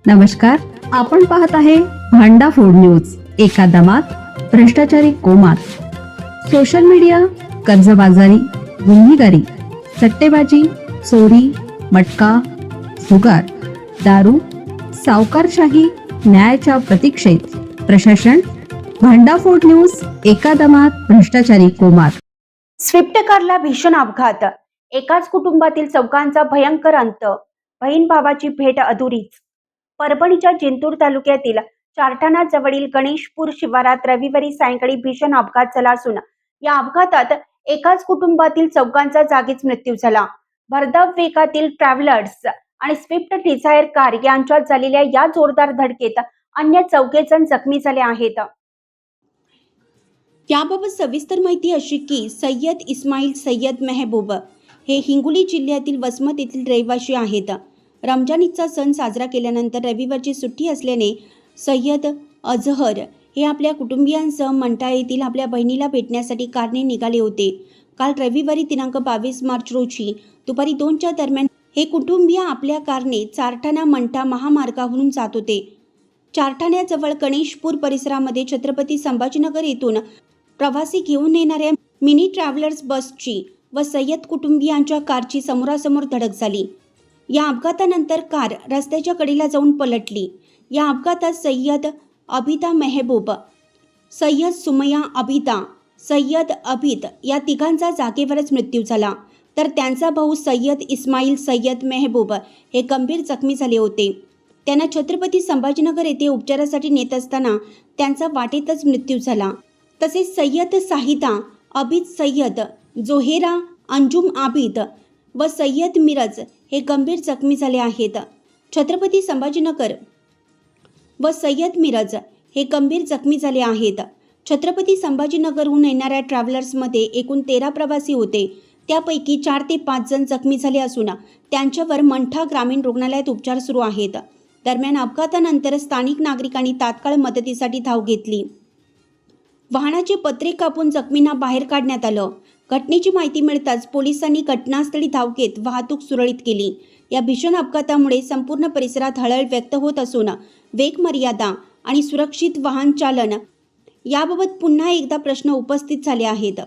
नमस्कार, आपण पाहत आहे भांडा फोड न्यूज. एका दमात भ्रष्टाचारी कोमात. सोशल मीडिया, कर्जबाजारी, गुन्हेगारी, सट्टेबाजी, चोरी, मटका, जुगार, दारू, सावकारशाही, न्यायाच्या प्रतीक्षेत प्रशासन. भांडाफोड न्यूज. एका दमात भ्रष्टाचारी कोमात. स्विफ्ट कारला भीषण अपघात. एकाच कुटुंबातील चौघांचा भयंकर अंत. बहीण भावाची भेट अधुरीच. परभणीच्या जिंतूर तालुक्यातील चारठाणा जवळील गणेशपूर शिवारात रविवारी सायंकाळी भीषण अपघात झाला असून या अपघातात एकाच कुटुंबातील चौघांचा जागीच मृत्यू झाला. भरधाव वेगातील ट्रॅव्हलर्स आणि स्विफ्ट डिझायर कार यांच्यात झालेल्या या जोरदार धडकेत अन्य 4 जण जखमी झाले आहेत. याबाबत सविस्तर माहिती अशी की सय्यद इस्माईल सय्यद मेहबूब हे हिंगोली जिल्ह्यातील वसमत येथील रहिवासी आहेत. रमजान ईदचा सण साजरा केल्यानंतर रविवारची सुट्टी असल्याने सय्यद अजहर हे आपल्या कुटुंबियांसह मंठा येथील आपल्या बहिणीला भेटण्यासाठी कारने निघाले होते. काल रविवारी दिनांक 22 मार्च रोजी दुपारी 2च्या दरम्यान हे कुटुंबीय आपल्या कारने चारठाणा मंठा महामार्गावरून जात होते. चारठाण्याजवळ गणेशपूर परिसरामध्ये छत्रपती संभाजीनगर येथून प्रवासी घेऊन येणाऱ्या मिनी ट्रॅव्हलर्स बसची व सय्यद कुटुंबियांच्या कारची समोरासमोर धडक झाली. या अपघातानंतर कार रस्त्याच्या कडेला जाऊन पलटली. या अपघातात सय्यद अबिदा मेहबूब, सय्यद सुमया अबिदा, सय्यद अबिद या तिघांचा जागेवरच मृत्यू झाला. तर त्यांचा भाऊ सय्यद इस्माईल सय्यद मेहबूब हे गंभीर जखमी झाले होते. त्यांना छत्रपती संभाजीनगर येथे उपचारासाठी नेत असताना त्यांचा वाटेतच मृत्यू झाला. तसेच सय्यद साहिदा अबिद, सय्यद जोहेरा अंजुम आबिद व सय्यद मिरज हे गंभीर जखमी झाले आहेत. छत्रपती संभाजीनगर व सय्यद मिरज हे गंभीर जखमी झाले आहेत. छत्रपती संभाजीनगरहून येणाऱ्या ट्रॅव्हलर्समध्ये एकूण 13 प्रवासी होते. त्यापैकी 4 ते 5 जण जखमी झाले असून त्यांच्यावर मंठा ग्रामीण रुग्णालयात उपचार सुरू आहेत. दरम्यान अपघातानंतर स्थानिक नागरिकांनी तात्काळ मदतीसाठी धाव घेतली. वाहनाचे पत्रे कापून जखमींना बाहेर काढण्यात आलं. घटनेची माहिती मिळताच पोलिसांनी घटनास्थळी धाव घेत वाहतूक सुरळीत केली. या भीषण अपघातामुळे संपूर्ण परिसरात हळहळ व्यक्त होत असून वेग मर्यादा आणि सुरक्षित वाहन चालन याबाबत पुन्हा एकदा प्रश्न उपस्थित झाले आहेत.